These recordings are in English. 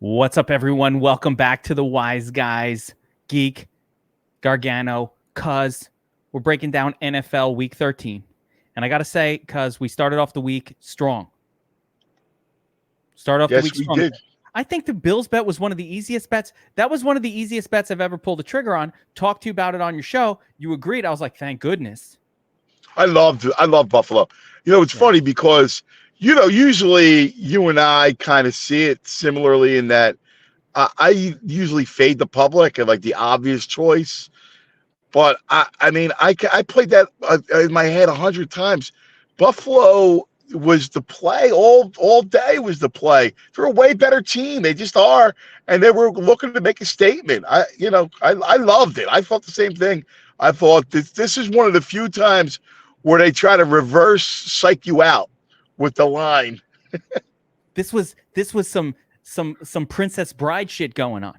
What's up, everyone? Welcome back to the Wiseguys. Geek, Gargano, Cuz. We're breaking down NFL Week 13. And I got to say, Cuz, we started off the week strong. Yes, we did. I think the Bills bet was one of the easiest bets. That was one of the easiest bets I've ever pulled the trigger on. Talked to you about it on your show. You agreed. I was like, thank goodness. I love Buffalo. It's funny because, usually you and I kind of see it similarly in that I usually fade the public and like the obvious choice. But I played that in my head 100 times. Buffalo was the play all day was the play. They're a way better team. They just are, and they were looking to make a statement. I loved it. I thought the same thing. I thought this is one of the few times where they try to reverse psych you out with the line. This was some Princess Bride shit going on.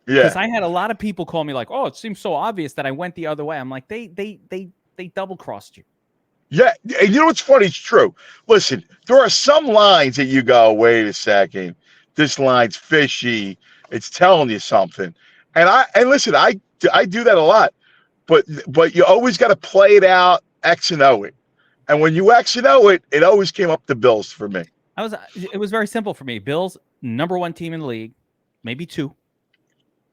Yeah, because I had a lot of people call me like, "Oh, it seems so obvious that I went the other way." I'm like, they double crossed you. yeah. And you know what's funny? It's true. Listen, there are some lines that you go, wait a second, this line's fishy. It's telling you something. And listen, I do that a lot. But you always got to play it out, X and O it. And when you X and O it, it always came up to Bills for me. It was very simple for me. Bills, number 1 team in the league, maybe 2.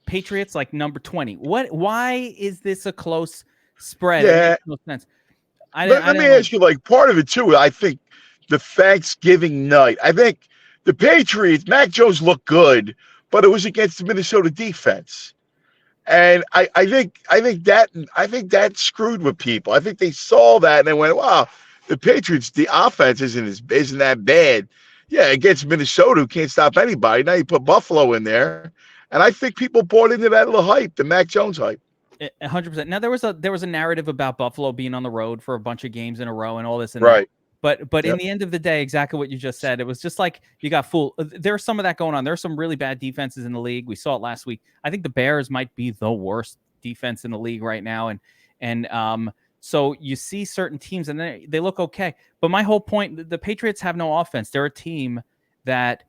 Patriots like number 20. Why is this a close spread? Yeah. It makes no sense. Let me ask you, like, part of it too, I think the Thanksgiving night, I think the Patriots, Mac Jones looked good, but it was against the Minnesota defense. And I think that screwed with people. I think they saw that and they went, wow, the Patriots, the offense isn't that bad. Yeah, against Minnesota, who can't stop anybody. Now you put Buffalo in there. And I think people bought into that little hype, the Mac Jones hype. 100%. Now there was a narrative about Buffalo being on the road for a bunch of games in a row and all this and right. that. But in the end of the day, exactly what you just said. It was just like you got fooled. There's some of that going on. There's some really bad defenses in the league. We saw it last week. I think the Bears might be the worst defense in the league right now. And so you see certain teams and they look okay. But my whole point, the Patriots have no offense. They're a team that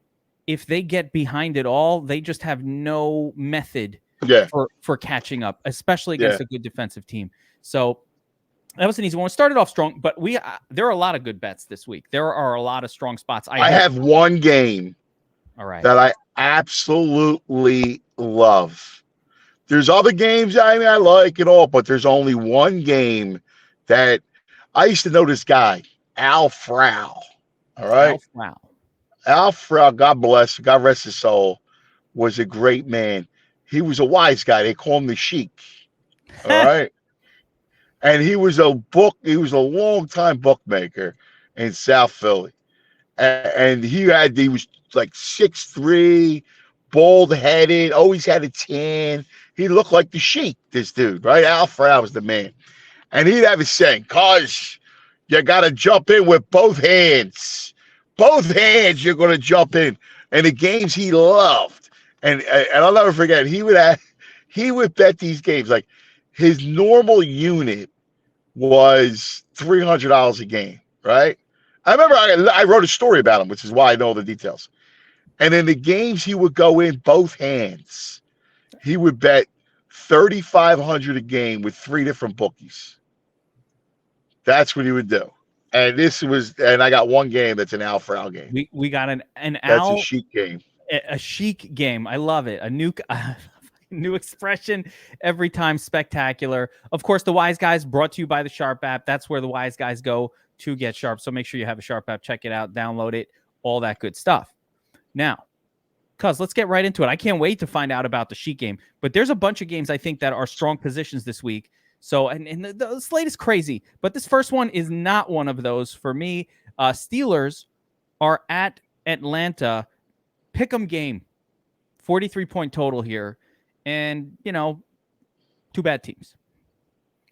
if they get behind it all, they just have no method for catching up, especially against a good defensive team. So that was an easy one. We started off strong, but there are a lot of good bets this week. There are a lot of strong spots. I have one game that I absolutely love. There's other games I like and all, but there's only one game that I used to know this guy, Al Frau. All right. Al Frau, God bless, God rest his soul, was a great man. He was a wise guy. They call him the Sheik. All right. And he was a long-time bookmaker in South Philly. And he was like 6'3", bald-headed, always had a tan. He looked like the Sheik, this dude, right? Al Frau was the man. And he'd have a saying, cause you got to jump in with both hands. Both hands, you're going to jump in. And the games he loved, and I'll never forget, he would bet these games. Like his normal unit was $300 a game, right? I remember I wrote a story about him, which is why I know the details. And in the games, he would go in both hands. He would bet $3,500 a game with 3 different bookies. That's what he would do. And I got one game that's an Al Frau game. We got an That's Al. a Sheik game. A Sheik game. I love it. A new expression every time. Spectacular. Of course, the Wise Guys brought to you by the Sharp app. That's where the Wise Guys go to get sharp. So make sure you have a Sharp app. Check it out. Download it. All that good stuff. Now, cuz let's get right into it. I can't wait to find out about the Sheik game. But there's a bunch of games I think that are strong positions this week. So, and the slate is crazy, but this first one is not one of those for me. Steelers are at Atlanta. Pick'em game, 43-point total here. And, 2 bad teams.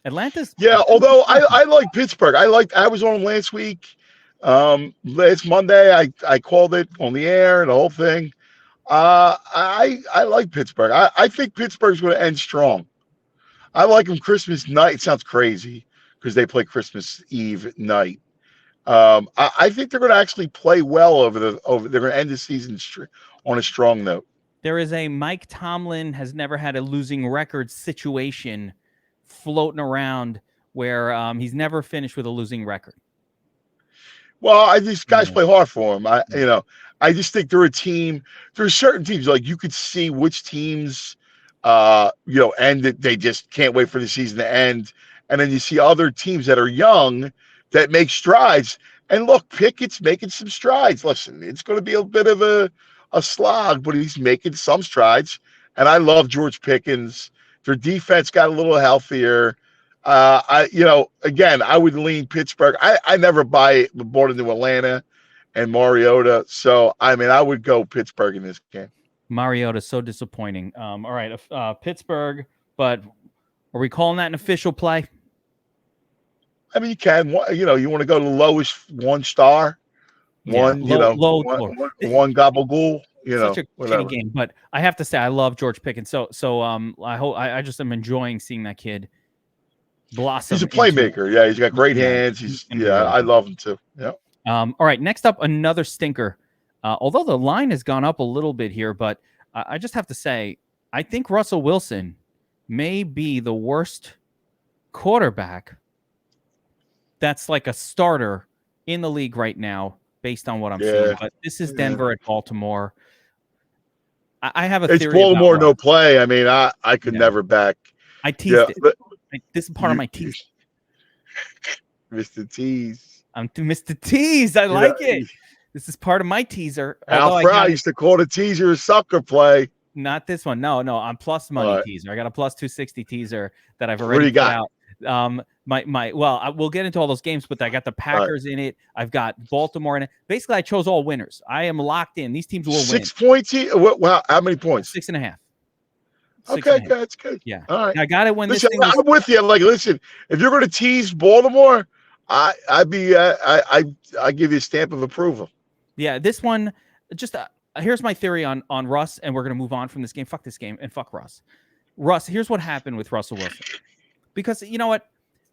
Atlanta's. Yeah, although I like Pittsburgh. I was on last week. Last Monday, I called it on the air and the whole thing. I like Pittsburgh. I think Pittsburgh's going to end strong. I like them Christmas night. It sounds crazy because they play Christmas Eve night. I think they're going to actually play well over. They're going to end the season on a strong note. There is a Mike Tomlin has never had a losing record situation floating around where he's never finished with a losing record. Well, these guys play hard for him. I just think they're a team. There's certain teams like you could see which teams, end that they just can't wait for the season to end, and then you see other teams that are young that make strides. And look, Pickett's making some strides. Listen, it's going to be a bit of a slog, but he's making some strides. And I love George Pickens. Their defense got a little healthier. Again, I would lean Pittsburgh. I never bought into Atlanta and Mariota. So, I would go Pittsburgh in this game. Mariota, so disappointing. All right, Pittsburgh, but are we calling that an official play? You can. You want to go to the lowest 1 star, one gabagool. Such a shitty game, but I have to say I love George Pickens. So I just am enjoying seeing that kid blossom. He's a playmaker. Yeah, he's got great hands. I love him too. Yeah. All right, next up, another stinker. Although the line has gone up a little bit here, but I just have to say I think Russell Wilson may be the worst quarterback that's like a starter in the league right now, based on what I'm seeing. But this is Denver at Baltimore. I have a theory. It's Baltimore, no play. I could never back. I teased it. This is part of my tease. Mr. Tease. I'm Mr. Tease. I like it. This is part of my teaser. Al Fry used to call the teaser a sucker play. Not this one. No. I'm plus money teaser. I got a plus 260 teaser that I've already put out. We'll get into all those games, but I got the Packers in it. I've got Baltimore in it. Basically, I chose all winners. I am locked in. These teams will win. 6 points. Wow, how many points? 6.5. Okay, that's good. Yeah. All right. I got it when this thing I'm with you. Listen, if you're going to tease Baltimore, I give you a stamp of approval. Yeah, this one, just here's my theory on Russ, and we're going to move on from this game. Fuck this game, and fuck Russ. Russ, here's what happened with Russell Wilson. Because you know what?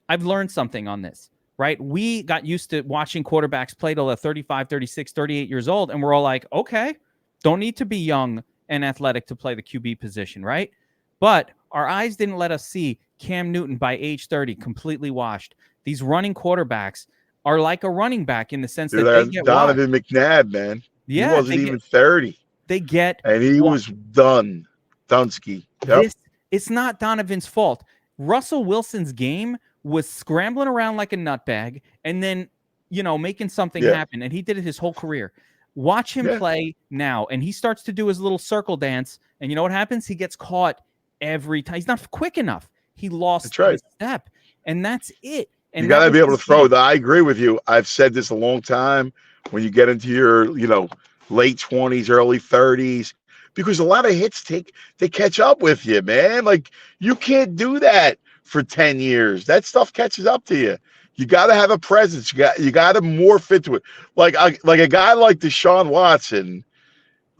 I've learned something on this, right? We got used to watching quarterbacks play till they're 35, 36, 38 years old, and we're all like, okay, don't need to be young and athletic to play the QB position, right? But our eyes didn't let us see Cam Newton by age 30 completely washed. These running quarterbacks are like a running back in the sense that they get Donovan McNabb, man. Yeah, he wasn't even 30. They get and he was done. Dunsky. Yep. It's not Donovan's fault. Russell Wilson's game was scrambling around like a nutbag and then, making something happen. And he did it his whole career. Watch him play now. And he starts to do his little circle dance. And you know what happens? He gets caught every time. He's not quick enough. He lost the step. And that's it. And you got to be able to throw. I agree with you. I've said this a long time. When you get into your, late 20s, early 30s, because a lot of hits they catch up with you, man. Like you can't do that for 10 years. That stuff catches up to you. You got to have a presence. You got to morph into it. Like a guy like Deshaun Watson,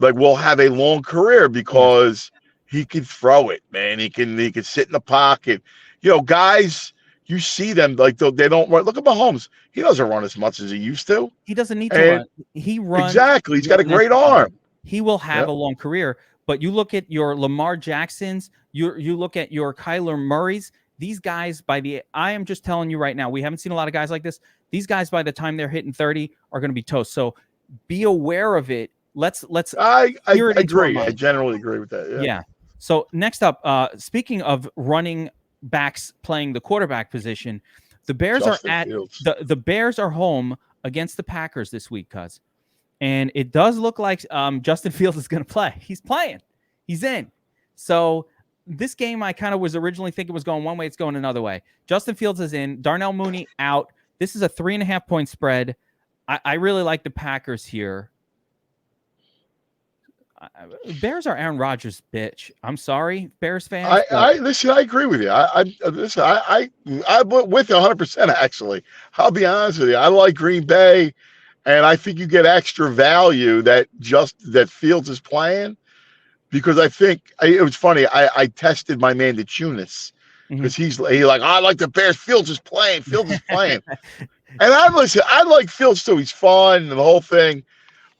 will have a long career because he can throw it, man. He can sit in the pocket. Guys, you see them they don't run. Look at Mahomes. He doesn't run as much as he used to. He doesn't need to run. He runs exactly. He's got a great arm. He will have a long career. But you look at your Lamar Jacksons, you look at your Kyler Murrays. These guys, I am just telling you right now, we haven't seen a lot of guys like this. These guys, by the time they're hitting 30, are going to be toast. So be aware of it. Let's. I agree. I generally agree with that. Yeah. So next up, speaking of running backs playing the quarterback position, the Bears the Bears are home against the Packers this week, cuz. And it does look like Justin Fields is going to play. He's playing. He's in. So this game, I kind of was originally thinking was going one way. It's going another way. Justin Fields is in. Darnell Mooney out. This is a 3.5-point spread. I really like the Packers here. Bears are Aaron Rodgers, bitch. I'm sorry, Bears fans. Listen. I agree with you. I'm with you 100%. Actually, I'll be honest with you. I like Green Bay, and I think you get extra value that Fields is playing, because I think it was funny. I tested my man DeCunis because he's like, I like the Bears. Fields is playing. And I like Fields too. He's fun and the whole thing.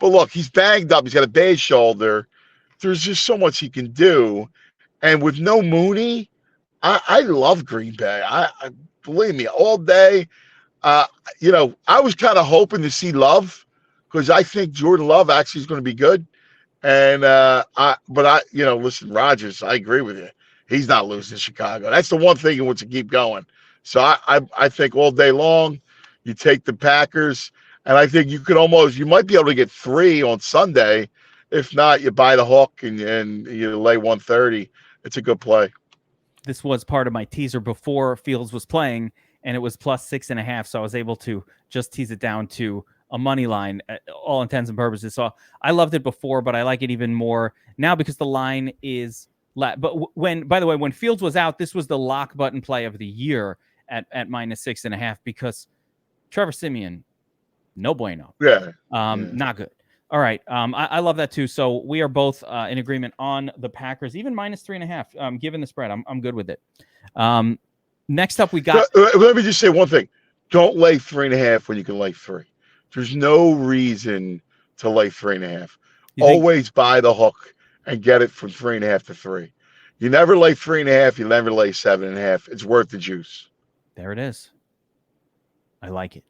But look, he's banged up. He's got a bad shoulder. there's just so much he can do. And with no Mooney, I love Green Bay. I believe me, all day. Uh, I was kind of hoping to see Love because I think Jordan Love actually is going to be good. And listen, Rodgers, I agree with you. He's not losing to Chicago. That's the one thing he wants to keep going. So I think all day long, you take the Packers, and I think you might be able to get 3 on Sunday. If not, you buy the hook and you lay 130. It's a good play. This was part of my teaser before Fields was playing, and it was plus 6.5. So I was able to just tease it down to a money line at all intents and purposes. So I loved it before, but I like it even more now because the line is but by the way, when Fields was out, this was the lock button play of the year at minus 6.5 because Trevor Siemian, no bueno. Yeah. Not good. All right. I love that too. So we are both in agreement on the Packers, even minus 3.5. Given the spread, I'm good with it. Next up, we got. Let me just say one thing: don't lay 3.5 when you can lay 3. There's no reason to lay 3.5. Always buy the hook and get it from 3.5 to 3. You never lay 3.5. You never lay 7.5. It's worth the juice. There it is. I like it.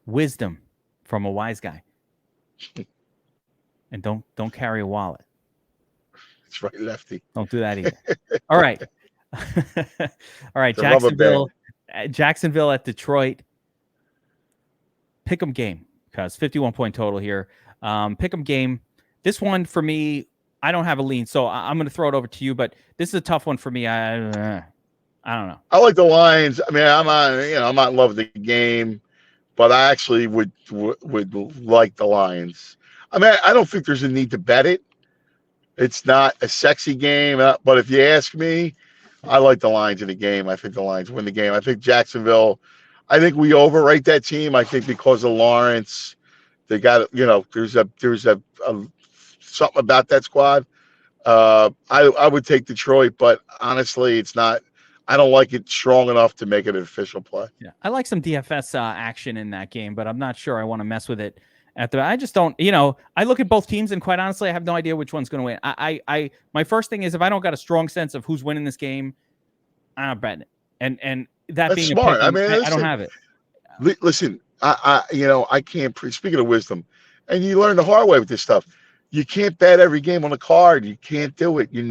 Wisdom from a wise guy. And don't carry a wallet. That's right, lefty. Don't do that either. All right. All right, Jacksonville at Detroit. Pick'em game because 51-point total here. Pick'em game. This one for me, I don't have a lean, so I'm going to throw it over to you. But this is a tough one for me. I don't know. I like the Lions. I mean, I'm not in love with the game, but I actually would like the Lions. I mean, I don't think there's a need to bet it. It's not a sexy game, but if you ask me, I like the Lions in the game. I think the Lions win the game. I think Jacksonville. I think we overrate that team. I think because of Lawrence, they got there's a something about that squad. I would take Detroit, but honestly, it's not. I don't like it strong enough to make it an official play. Yeah, I like some DFS action in that game, but I'm not sure I want to mess with it. I just don't. I look at both teams, and quite honestly, I have no idea which one's going to win. My first thing is if I don't got a strong sense of who's winning this game, I'm not betting it. And that's being smart. I don't have it. Listen, I can't. Speaking of wisdom, and you learn the hard way with this stuff. You can't bet every game on the card. You can't do it. You'll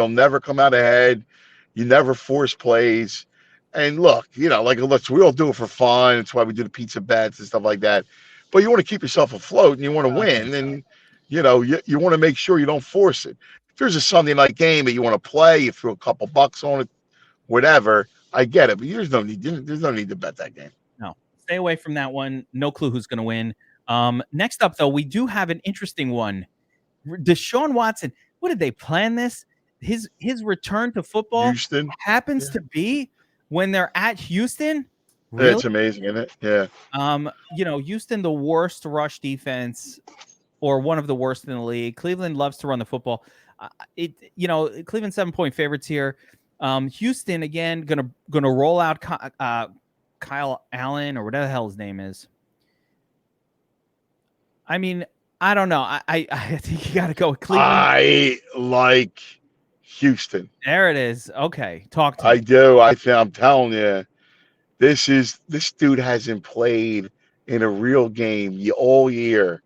never come out ahead. You never force plays. And look, we all do it for fun. It's why we do the pizza bets and stuff like that. But you want to keep yourself afloat and you want to win. And, you want to make sure you don't force it. If there's a Sunday night game that you want to play, you throw a couple bucks on it, whatever, I get it. But there's no need to bet that game. No, stay away from that one. No clue who's going to win. Next up, though, we do have an interesting one. Deshaun Watson. What did they plan this? His return to football Houston happens to be when they're at Houston. Really? It's amazing, isn't it? Yeah. Houston, the worst rush defense or one of the worst in the league. Cleveland loves to run the football. Cleveland 7-point favorites here. Houston again gonna roll out Kyle Allen or whatever the hell his name is. I mean, I don't know. I think you got to go with Cleveland. I like Houston. There it is. Okay, talk to me. I do. I'm telling you, this dude hasn't played in a real game all year.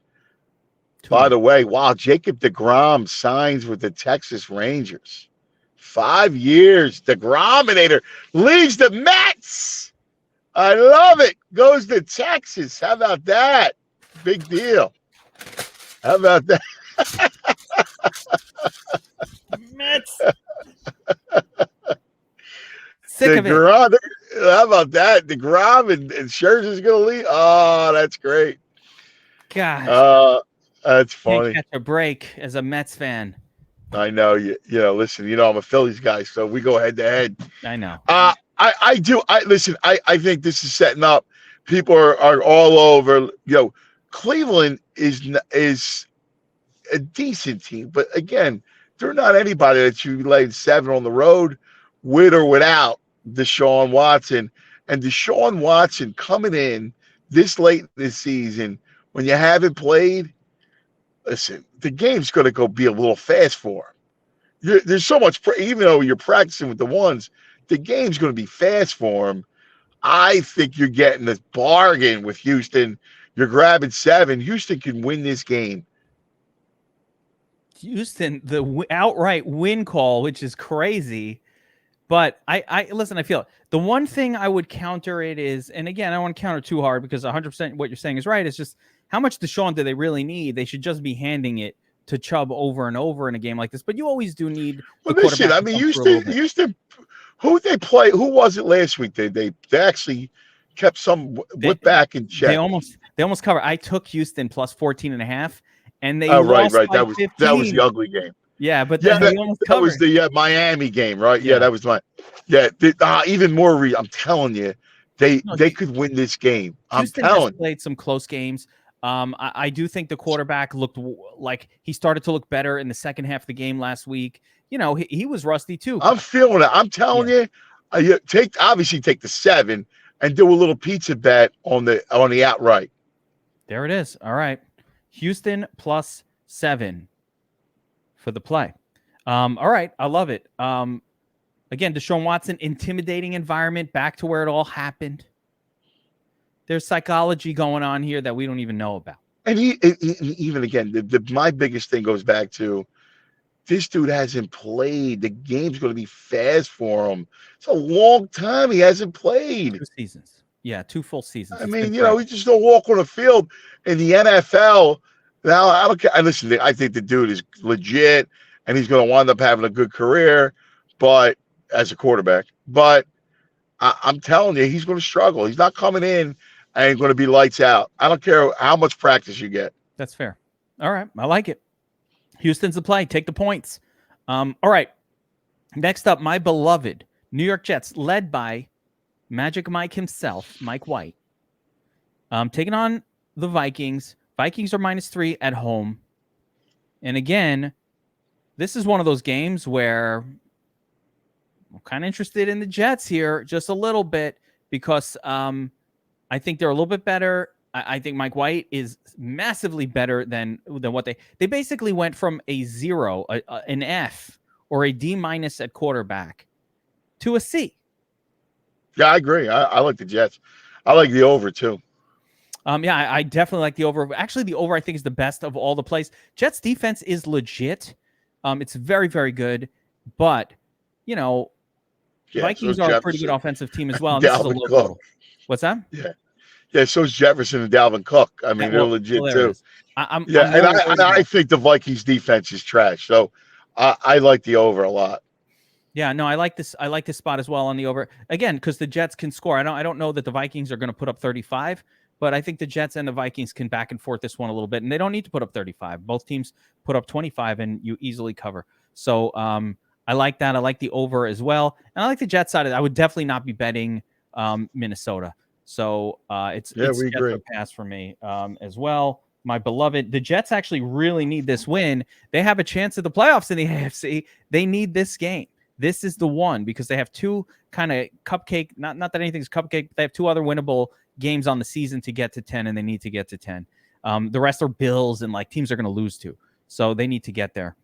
By the way, wow, Jacob deGrom signs with the Texas Rangers. 5 years. DeGrominator leaves the Mets. I love it. Goes to Texas. How about that? Big deal. How about that? Mets. Sick of it. How about that? DeGrom and Scherzer's going to leave. Oh, that's great. Gosh. That's funny. Can't catch a break as a Mets fan. I know. Listen, I'm a Phillies guy, so we go head to head. I know. I do. I think this is setting up. People are all over. Cleveland is a decent team, but again, they're not anybody that you laid 7 on the road with or without Deshaun Watson. And Deshaun Watson coming in this late in the season when you haven't played, listen, the game's going to go be a little fast for him. There's so much, even though you're practicing with the ones, the game's going to be fast for him. I think you're getting a bargain with Houston. You're grabbing 7. Houston can win this game. Houston, the outright win call, which is crazy. But I listen, I feel it. The one thing I would counter it is, and again, I don't want to counter too hard because 100% what you're saying is right. It's just how much Deshaun do they really need? They should just be handing it to Chubb over and over in a game like this. But you always do need the quarterback. I mean, Houston, who they play? Who was it last week? They actually kept some whip back in check. They almost covered. I took Houston plus 14.5, and they lost right. That was the ugly game. Yeah, but that was the Miami game, right? Yeah, that was my. Yeah, even more. I'm telling you, they could win this game. Houston has played some close games. I do think the quarterback looked like he started to look better in the second half of the game last week. You know, he was rusty too. I'm feeling it. I'm telling you, take the 7 and do a little pizza bet on the outright. There it is. All right, Houston plus 7 for the play. All right, I love it. Again, Deshaun Watson, intimidating environment, back to where it all happened. There's psychology going on here that we don't even know about. And even again, my biggest thing goes back to this dude hasn't played. The game's going to be fast for him. It's a long time he hasn't played. 2 seasons. Yeah, 2 full seasons. I mean, he just don't walk on the field in the NFL. Now, I don't care. Listen, I think the dude is legit, and he's going to wind up having a good career, but as a quarterback. But I'm telling you, he's going to struggle. He's not coming in and going to be lights out. I don't care how much practice you get. That's fair. All right, I like it. Houston's the play. Take the points. All right. Next up, my beloved New York Jets, led by Magic Mike himself, Mike White, taking on the Vikings. Vikings are -3 at home. And again, this is one of those games where I'm kind of interested in the Jets here just a little bit because I think they're a little bit better. I think Mike White is massively better than what they basically went from a 0, an F, or a D- at quarterback to a C. Yeah, I agree. I like the Jets. I like the over too. Yeah, I definitely like the over. Actually, the over I think is the best of all the plays. Jets defense is legit. It's very, very good. But, Vikings are a pretty good offensive team as well. And this is a low total. What's that? Yeah. Yeah, so is Jefferson and Dalvin Cook. I mean, they're legit too. I think the Vikings defense is trash. So I like the over a lot. Yeah, no, I like this. I like this spot as well on the over. Again, because the Jets can score. I don't know that the Vikings are going to put up 35, but I think the Jets and the Vikings can back and forth this one a little bit, and they don't need to put up 35. Both teams put up 25, and you easily cover. So I like that. I like the over as well, and I like the Jets side of it. I would definitely not be betting Minnesota. So it's we agree. A pass for me as well. My beloved, the Jets actually really need this win. They have a chance at the playoffs in the AFC. They need this game. This is the one because they have 2 kind of cupcake. Not that anything's cupcake. But they have 2 other winnable games on the season to get to 10, and they need to get to 10. The rest are Bills and teams are going to lose to, so they need to get there.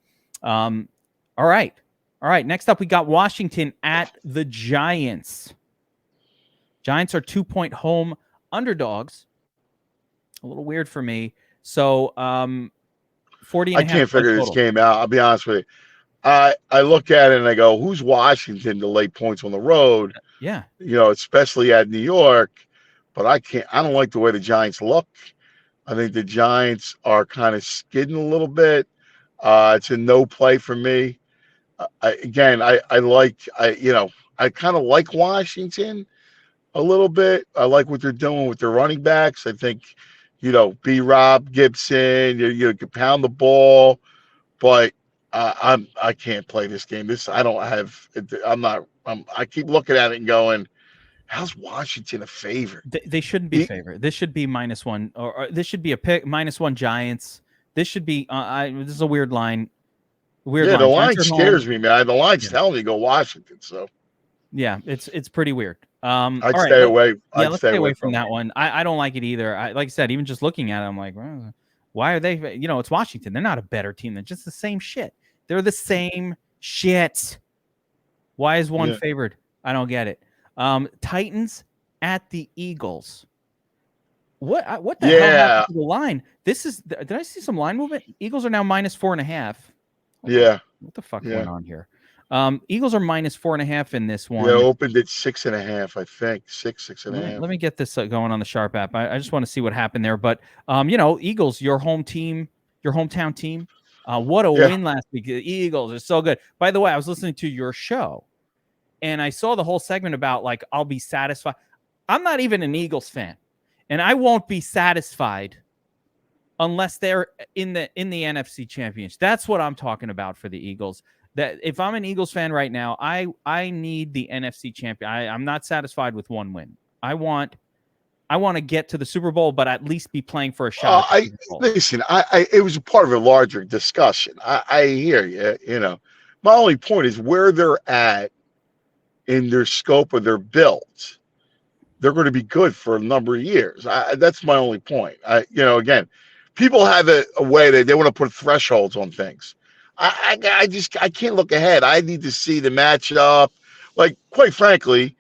All right. Next up, we got Washington at the Giants. Giants are 2-point home underdogs. A little weird for me. So 40. I can't figure this game out. I'll be honest with you. I look at it and I go, who's Washington to lay points on the road? Yeah. Especially at New York. But I don't like the way the Giants look. I think the Giants are kind of skidding a little bit. It's a no play for me. I kind of like Washington a little bit. I like what they're doing with their running backs. I think, B-Rob, Gibson, you can pound the ball, but I can't play this game. I keep looking at it and going, how's Washington a favorite? They shouldn't be favored. This should be -1, or this should be a pick -1 Giants. This should be. This is a weird line. The line scares me, man. The line's telling me to go Washington. So yeah, it's pretty weird. I'd stay away. Let's stay away from that one. I don't like it either. Like I said, even just looking at it, I'm like, Why are they? It's Washington. They're not a better team. They're just the same shit. They're the same shit. Why is one favored? I don't get it. Titans at the Eagles. What the hell happened to the line? Did I see some line movement? Eagles are now -4.5. What the fuck went on here? Eagles are -4.5 in this one. Yeah, opened at 6.5, I think. 6.5. Let me get this going on the Sharp app. I just want to see what happened there. But Eagles, your home team, your hometown team. What a win last week. The Eagles are so good. By the way, I was listening to your show, and I saw the whole segment about like I'll be satisfied. I'm not even an Eagles fan, and I won't be satisfied unless they're in the NFC Championship. That's what I'm talking about for the Eagles. That if I'm an Eagles fan right now, I need the NFC champion. I'm not satisfied with one win. I want to get to the Super Bowl, but at least be playing for a shot. Listen, it was a part of a larger discussion. I hear you. My only point is where they're at in their scope of their build. They're going to be good for a number of years. That's my only point. Again, people have a way that they want to put thresholds on things. I can't look ahead. I need to see the matchup. Like, quite frankly,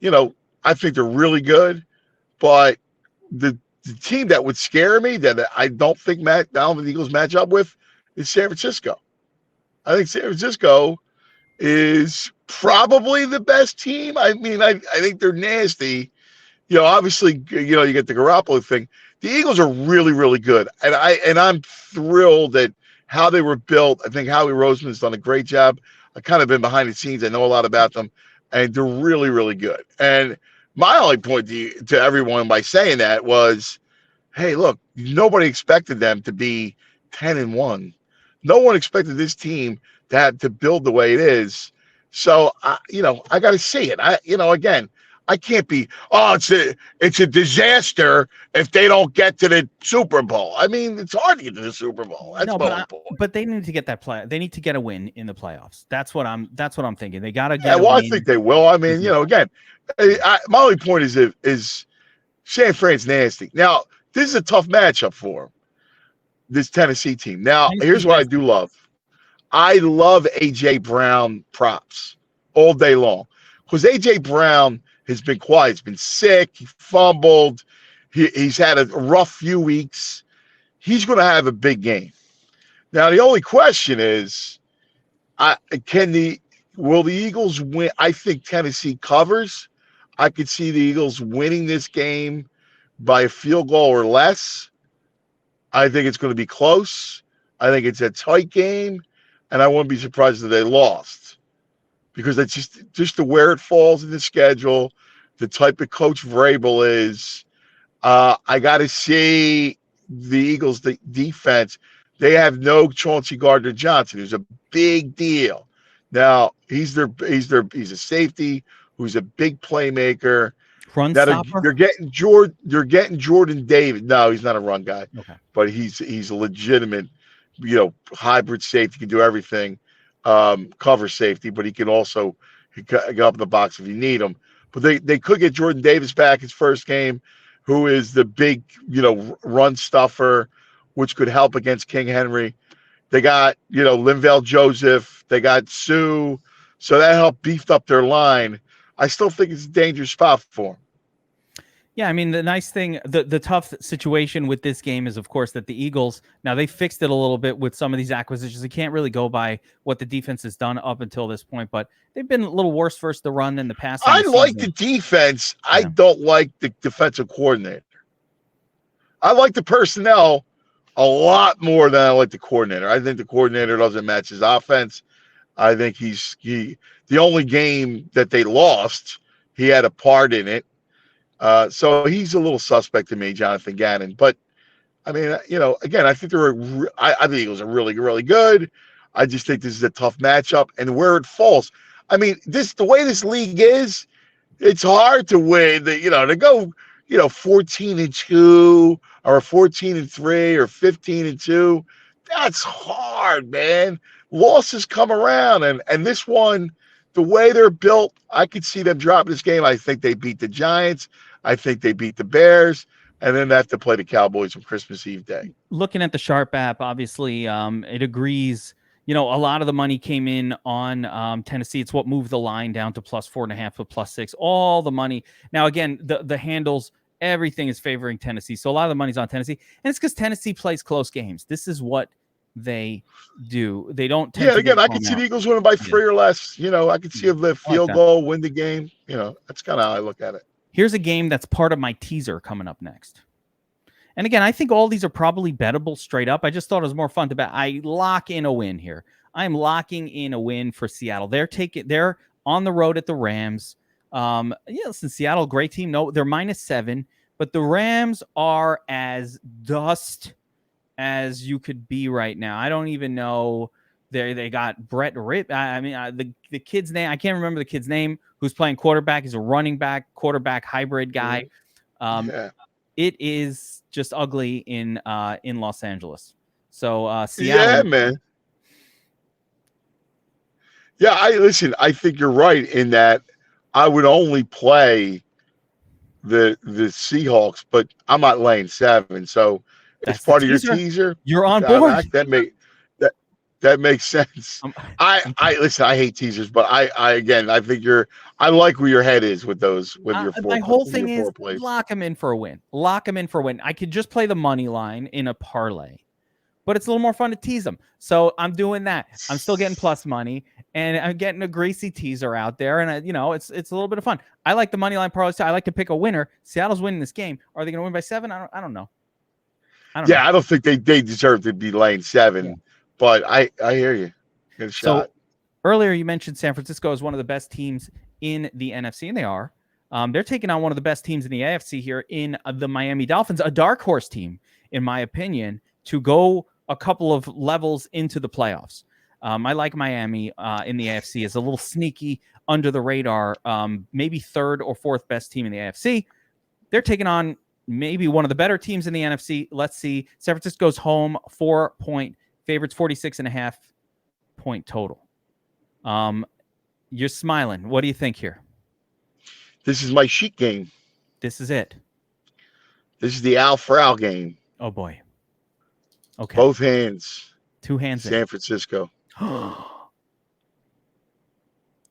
I think they're really good, but the team that would scare me that I don't think the Eagles match up with is San Francisco. I think San Francisco is probably the best team. I mean, I think they're nasty. Obviously, you get the Garoppolo thing. The Eagles are really, really good, and I'm thrilled at how they were built. I think Howie Roseman's done a great job. I've kind of been behind the scenes. I know a lot about them, and they're really, really good. And my only point to everyone by saying that was, hey, look, nobody expected them to be 10-1. No one expected this team to build the way it is. So, I got to see it. Again, I can't be, it's a disaster if they don't get to the Super Bowl. I mean, it's hard to get to the Super Bowl. That's but they need to get that play. They need to get a win in the playoffs. That's what I'm thinking. They got to get a win. I think they will. I mean, again, my only point is San Fran's nasty. Now, this is a tough matchup for them, this Tennessee team. Now, here's what I do love. I love A.J. Brown props all day long because A.J. Brown has been quiet. He's been sick. He fumbled. He's had a rough few weeks. He's going to have a big game. Now, the only question is, will the Eagles win? I think Tennessee covers. I could see the Eagles winning this game by a field goal or less. I think it's going to be close. I think it's a tight game, and I wouldn't be surprised if they lost because it's just the where it falls in the schedule, the type of coach Vrabel is. I got to see the Eagles' defense. They have no Chauncey Gardner-Johnson, who's a big deal. Now he's a safety who's a big playmaker. Run stopper. You're getting Jordan Davis. No, he's not a run guy, but he's a legitimate, hybrid safety. He can do everything, cover safety, but he can also get up in the box if you need him. But they could get Jordan Davis back his first game, who is the big, run stuffer, which could help against King Henry. They got, Linval Joseph. They got Sue. So that helped beefed up their line. I still think it's a dangerous spot for them. Yeah, I mean, the nice thing, the tough situation with this game is, of course, that the Eagles, now they fixed it a little bit with some of these acquisitions. They can't really go by what the defense has done up until this point, but they've been a little worse versus the run than the pass. I like the defense. Yeah. I don't like the defensive coordinator. I like the personnel a lot more than I like the coordinator. I think the coordinator doesn't match his offense. I think the only game that they lost, he had a part in it. So he's a little suspect to me, Jonathan Gannon. But I mean, again, I think I think the Eagles are really, really good. I just think this is a tough matchup, and where it falls. I mean, the way this league is, it's hard to win. To go, 14-2 or 14-3 or 15-2. That's hard, man. Losses come around, and this one, the way they're built, I could see them dropping this game. I think they beat the Giants. I think they beat the Bears. and then they have to play the Cowboys on Christmas Eve day. Looking at the Sharp app, obviously, it agrees. A lot of the money came in on Tennessee. It's what moved the line down to +4.5 to +6. All the money. Now, again, the handles, everything is favoring Tennessee. So a lot of the money's on Tennessee. And it's because Tennessee plays close games. This is what they do. They don't tend to again, I get can see blown the out. Eagles winning by 3 or less. I can see the field goal, win the game. That's kind of how I look at it. Here's a game that's part of my teaser coming up next. And again, I think all these are probably bettable straight up. I just thought it was more fun to bet. I lock in a win here. I'm locking in a win for Seattle. They're on the road at the Rams. Listen, Seattle, great team. No, they're -7, but the Rams are as dust as you could be right now. I don't even know. They got Brett Ripp. I mean, the kid's name, I can't remember the kid's name, who's playing quarterback. He's a running back, quarterback hybrid guy. It is just ugly in Los Angeles. So Seattle. Yeah, man. Yeah, I think you're right in that I would only play the Seahawks, but I'm not laying 7. So it's part of your teaser. You're on board. That makes sense. I listen, I hate teasers, but I think I like where your head is with those with your 4. My whole thing is lock them in for a win. Lock them in for a win. I could just play the money line in a parlay, but it's a little more fun to tease them. So I'm doing that. I'm still getting plus money, and I'm getting a greasy teaser out there, and it's a little bit of fun. I like the money line parlay. I like to pick a winner. Seattle's winning this game. Are they going to win by 7? I don't know. I don't think they deserve to be laying 7. Yeah. But I hear you. Good shot. So earlier you mentioned San Francisco is one of the best teams in the NFC, and they are. They're taking on one of the best teams in the AFC here in the Miami Dolphins, a dark horse team, in my opinion, to go a couple of levels into the playoffs. I like Miami in the AFC as a little sneaky, under the radar, maybe 3rd or 4th best team in the AFC. They're taking on maybe one of the better teams in the NFC. Let's see. San Francisco's home, 4-point favorites, 46.5 point total. You're smiling. What do you think here? This is my sheet game. This is it. This is the Al Frau game. Oh boy. Okay. Both hands. 2 hands. San Francisco.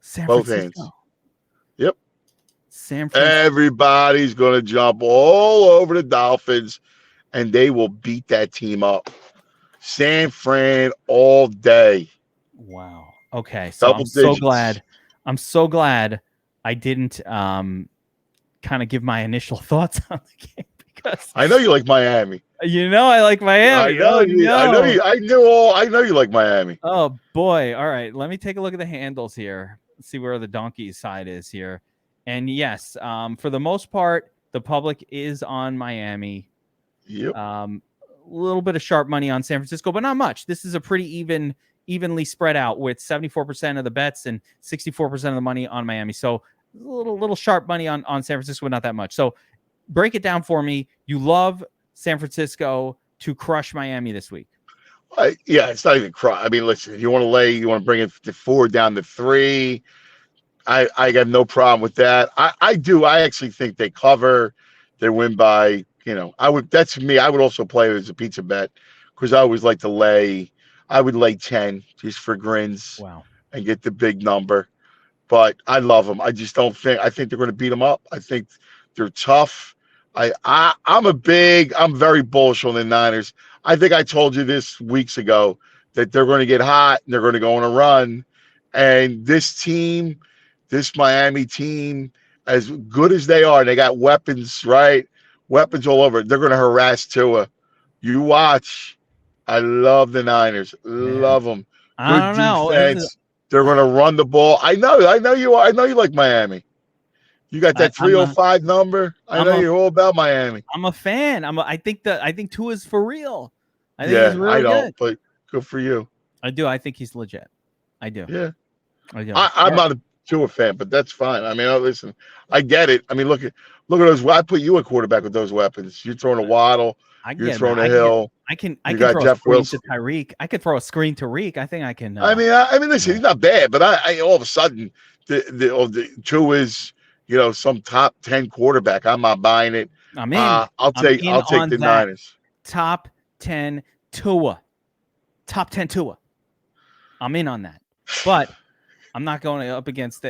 San Both Francisco. hands. Yep. San Francisco. Everybody's going to jump all over the Dolphins, and they will beat that team up. San Fran all day. Wow. Okay. So I'm so glad I didn't kind of give my initial thoughts on the game, because I know you like Miami. I like Miami. I know you like Miami. Oh boy. All right. Let me take a look at the handles here. Let's see where the donkey side is here. And yes, for the most part, the public is on Miami. Yep. Little bit of sharp money on San Francisco, but not much. This is a pretty evenly spread out, with 74% of the bets and 64% of the money on Miami. So a little sharp money on San Francisco, but not that much. So break it down for me. You love San Francisco to crush Miami this week. It's not even crush. I mean, listen, if you want to bring it to 4 down to 3. I got no problem with that. I do. I actually think they cover. They win by. That's me. I would also play it as a pizza bet, because I always like to lay. I would lay 10 just for grins. Wow. And get the big number. But I love them. I just don't think. I think they're going to beat them up. I think they're tough. I'm very bullish on the Niners. I think I told you this weeks ago that they're going to get hot and they're going to go on a run. And this Miami team, as good as they are, they got weapons, right? Weapons all over. They're going to harass Tua. You watch. I love the Niners. Love them. I don't know. They're going to run the ball. I know you are. I know you like Miami. You got that 305 number. I know you're all about Miami. I'm a fan. I think Tua's for real. I think he's really good. But good for you. I do. I think he's legit. I do. Yeah. I do. I'm not a Tua fan, but that's fine. I mean, listen, I get it. I mean, look at those. I put you a quarterback with those weapons. You're throwing a Waddle. You're throwing a Hill. I can throw Jeff a screen Wilson. To Tyreek. I could throw a screen to Reek. I think I can. I mean, listen, he's not bad, but I all of a sudden the Tua is some top 10 quarterback. I'm not buying it. I'm in. I'll take the that. Niners. Top 10 Tua. Top 10 Tua. I'm in on that. But I'm not going up against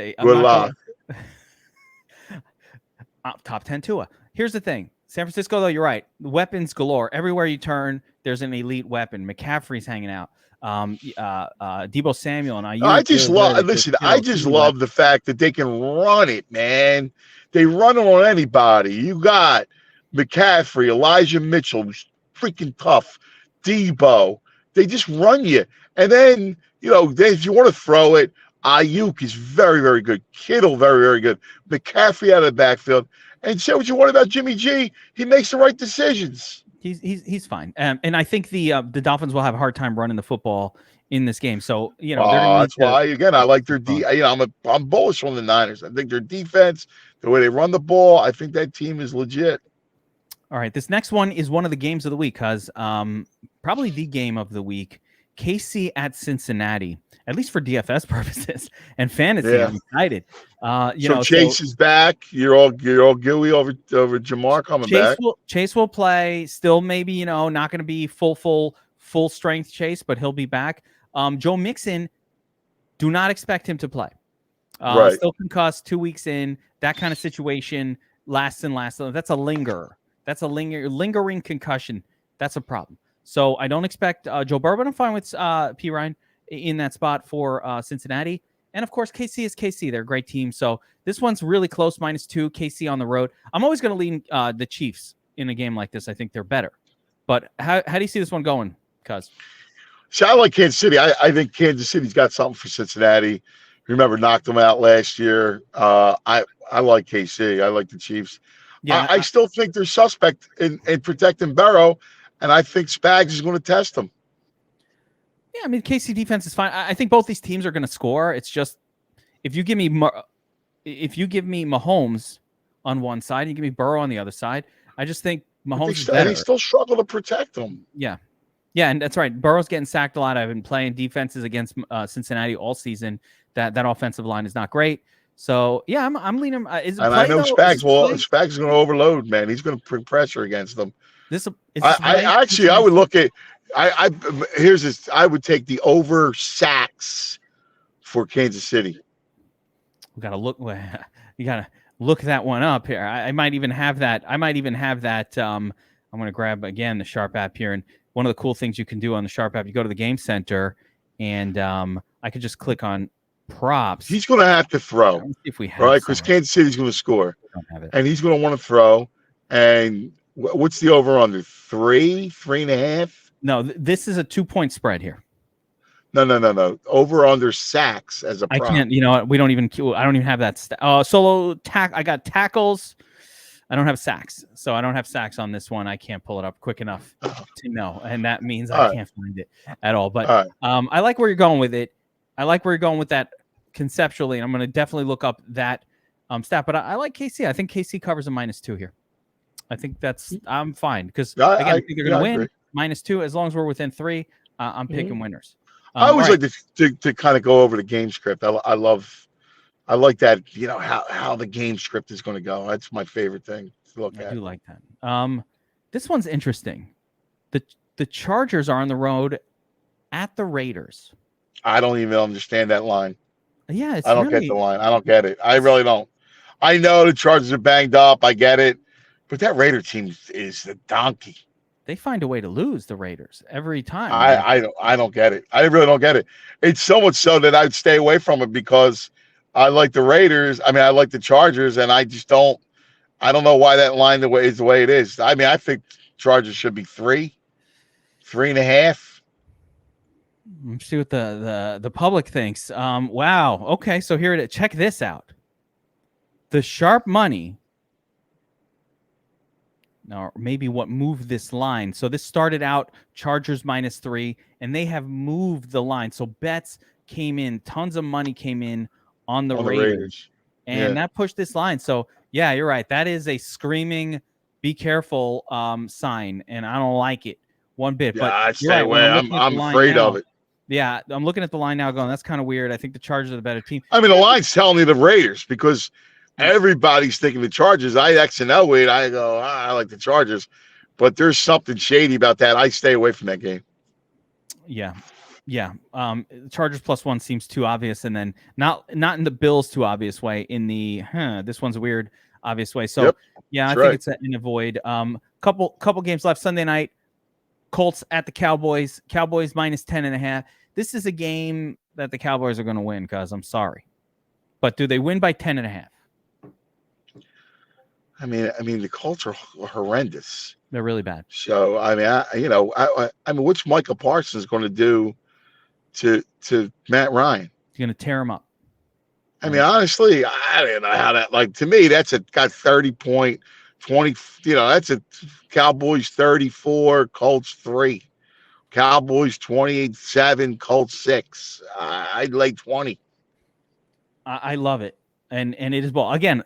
top 10 Tua. Here's the thing. San Francisco, though, you're right. Weapons galore. Everywhere you turn, there's an elite weapon. McCaffrey's hanging out. Deebo Samuel and I just love the fact that they can run it, man. They run it on anybody. You got McCaffrey, Elijah Mitchell, who's freaking tough. Deebo. They just run you. And then, if you want to throw it, Ayuk is very, very good. Kittle, very, very good. McCaffrey out of the backfield. And say what you want about Jimmy G, he makes the right decisions. He's fine. And I think the Dolphins will have a hard time running the football in this game. So, that's why, again, I like their I'm bullish on the Niners. I think their defense, the way they run the ball, I think that team is legit. All right. This next one is one of the games of the week, because probably the game of the week. KC at Cincinnati, at least for DFS purposes and fantasy. Yeah. I'm excited. Chase is back. You're all gooey over Jamar coming back. Chase will play. Still, maybe not going to be full strength Chase, but he'll be back. Joe Mixon, do not expect him to play. Right. Still concussed 2 weeks in. That kind of situation lasts and lasts. That's a lingerer. That's a lingering concussion. That's a problem. So I don't expect Joe Burrow, but I'm fine with P. Ryan in that spot for Cincinnati. And, of course, KC is KC. They're a great team. So this one's really close, -2, KC on the road. I'm always going to lean the Chiefs in a game like this. I think they're better. But how do you see this one going, Cuz? See, I like Kansas City. I think Kansas City's got something for Cincinnati. Remember, knocked them out last year. I like KC. I like the Chiefs. Yeah, I still think they're suspect in protecting Burrow. And I think Spags is going to test them. Yeah, I mean, KC defense is fine. I think both these teams are going to score. It's just if you give me Mahomes on one side, and you give me Burrow on the other side, I just think Mahomes is better. They still struggle to protect them. Yeah, and that's right. Burrow's getting sacked a lot. I've been playing defenses against Cincinnati all season. That offensive line is not great. So yeah, I'm leaning. I know Spags. Spags is going to overload, man. He's going to bring pressure against them. I would look at. I would take the over sacks for Kansas City. We gotta look. You gotta look that one up here. I might even have that. I'm gonna grab again the Sharp app here, and one of the cool things you can do on the Sharp app, you go to the Game Center, and I could just click on props. He's gonna have to throw. Let's see if we have, right? Because Kansas City's gonna score, and he's gonna want to throw. And what's the over under? 3.5? No, this is a 2-point spread here. No. Over under sacks as a prop. I can't. You know what? I don't even have that. Solo tack. I got tackles. I don't have sacks, so I don't have sacks on this one. I can't pull it up quick enough to know, and that means I can't find it at all. But I like where you're going with it. I like where you're going with that conceptually, and I'm going to definitely look up that stat. But I like KC. I think KC covers a -2 here. I think I'm fine because I think they're going to win. -2 as long as we're within 3. I'm picking winners. I always like to kind of go over the game script. I like that. How the game script is going to go. That's my favorite thing to look at. I do like that. This one's interesting. The Chargers are on the road at the Raiders. I don't even understand that line. Yeah, I don't get the line. I don't get it. I really don't. I know the Chargers are banged up. I get it. But that Raider team is the donkey. They find a way to lose the Raiders every time. I don't get it. I really don't get it. It's so much so that I'd stay away from it because I like the Raiders. I mean, I like the Chargers, and I just don't. I don't know why that line is the way it is. I mean, I think Chargers should be 3.5. Let's see what the public thinks. Wow. Okay, so here it is. Check this out. The sharp money. Or maybe what moved this line. So this started out Chargers -3, and they have moved the line. So bets came in, tons of money came in on the Raiders. And that pushed this line. So yeah, you're right. That is a screaming "be careful" sign, and I don't like it one bit. Yeah, but I stay away. I'm afraid of it. Yeah, I'm looking at the line now, going, that's kind of weird. I think the Chargers are the better team. I mean, the line's telling me the Raiders because everybody's thinking the Chargers. I X and L it. I go, I like the Chargers, but there's something shady about that. I stay away from that game. Yeah. Chargers +1 seems too obvious, and then not in the Bills too obvious way. In the this one's weird obvious way. So I think it's an avoid. Couple games left Sunday night. Colts at the Cowboys. Cowboys -10.5. This is a game that the Cowboys are going to win, cuz I'm sorry. But do they win by 10.5? I mean, the Colts are horrendous. They're really bad. So I mean, what's Michael Parsons going to do to Matt Ryan? He's going to tear him up. I mean, honestly, I don't know how that. Like, to me, that's got 30-point, 20. That's a Cowboys 34, Colts 3. Cowboys 28-7, Colts 6. I'd lay 20. I love it, and it is ball again.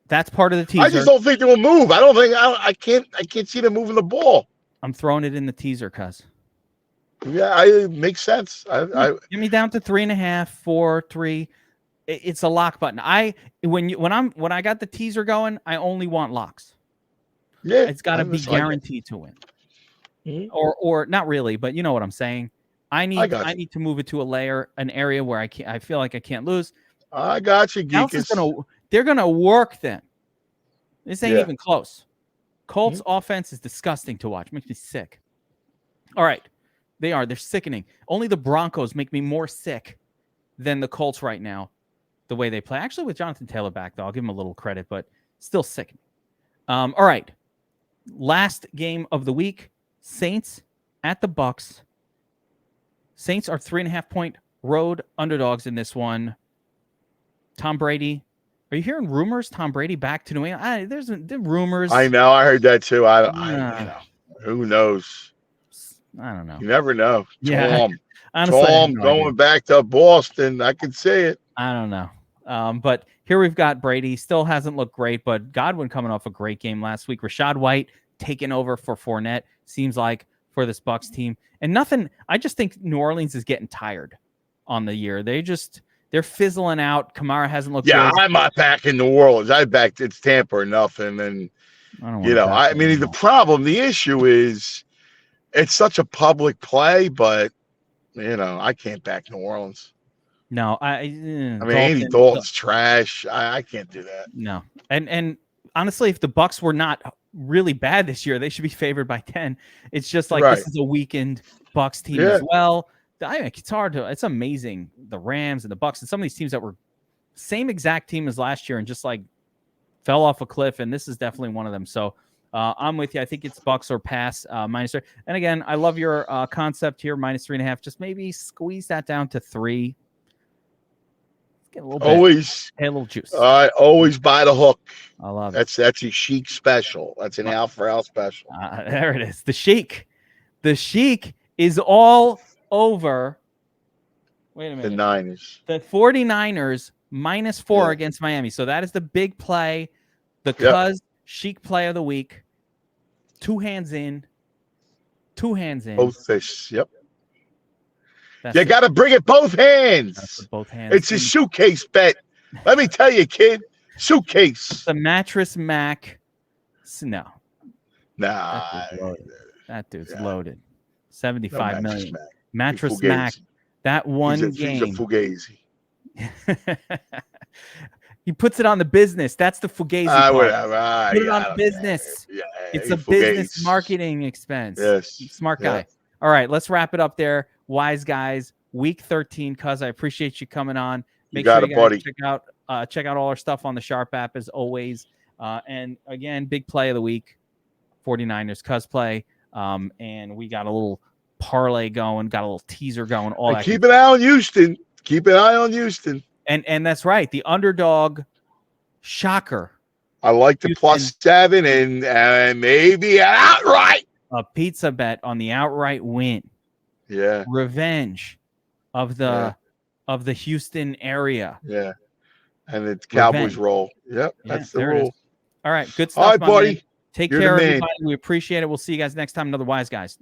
That's part of the teaser. I just don't think they will move. I can't see them moving the ball. I'm throwing it in the teaser, cuz. Yeah, it makes sense. Get me down to 3.5, 4, 3. It's a lock button. When I got the teaser going, I only want locks. Yeah, it's got to be guaranteed to win. Mm-hmm. Or not really, but you know what I'm saying. I need to move it to an area where I feel like I can't lose. I got you, Geek. They're gonna work them. This ain't even close. Colts offense is disgusting to watch. Makes me sick. All right. They're sickening. Only the Broncos make me more sick than the Colts right now, the way they play. Actually, with Jonathan Taylor back, though, I'll give him a little credit, but still sickening. All right. Last game of the week. Saints at the Bucks. Saints are 3.5-point road underdogs in this one. Tom Brady. Are you hearing rumors? Tom Brady back to New England? There's rumors. I know. I heard that too. Who knows? I don't know. You never know. Yeah. Tom going back to Boston. I can see it. I don't know. But here we've got Brady. Still hasn't looked great, but Godwin coming off a great game last week. Rashad White taking over for Fournette, seems like, for this Bucs team. And nothing, I just think New Orleans is getting tired on the year. They're fizzling out. Kamara hasn't looked good. I'm not back in New Orleans. I backed it's Tampa or nothing. And, the issue is it's such a public play, but, I can't back New Orleans. No, Andy Dalton's trash. I can't do that. No. And honestly, if the Bucs were not really bad this year, they should be favored by 10. It's just like this is a weakened Bucs team as well. It's hard to. It's amazing, the Rams and the Bucs and some of these teams that were same exact team as last year and just like fell off a cliff. And this is definitely one of them. So I'm with you. I think it's Bucs or pass -3. And again, I love your concept here, -3.5. Just maybe squeeze that down to 3. Get a little bit. Always a little juice. Always buy the hook. I love it. That's a Sheik special. That's an Al for Al special. There it is. The Sheik is all over. Wait a minute. The Niners. The 49ers -4 against Miami. So that is the big play. The Cuz Sheik play of the week. Two hands in. Both fish. Yep. You got to bring it both hands. Both hands. It's a suitcase bet. Let me tell you, kid. Suitcase. The mattress Mac. No. Nah. That dude's loaded. 75 million. Mattress Mac. That one game. He's a Fugazi. He puts it on the business. That's the Fugazi part. Put it on the business. It's a business marketing expense. Yes. Smart guy. All right, let's wrap it up there. Wiseguys, week 13. Cuz I appreciate you coming on. Make sure you guys check out all our stuff on the Sharp app as always. And again, big play of the week, 49ers Cuz play. And we got a little parlay going, got a little teaser going. All that. Keep an eye on Houston. Keep an eye on Houston. And that's right. The underdog shocker. I like the +7 and maybe an outright. A pizza bet on the outright win. Yeah. Revenge of the Houston area. Yeah. And it's Cowboys roll. Yep. That's the rule. All right. Good stuff. All right, buddy. Man. Take care, everybody. We appreciate it. We'll see you guys next time. Another Wiseguys.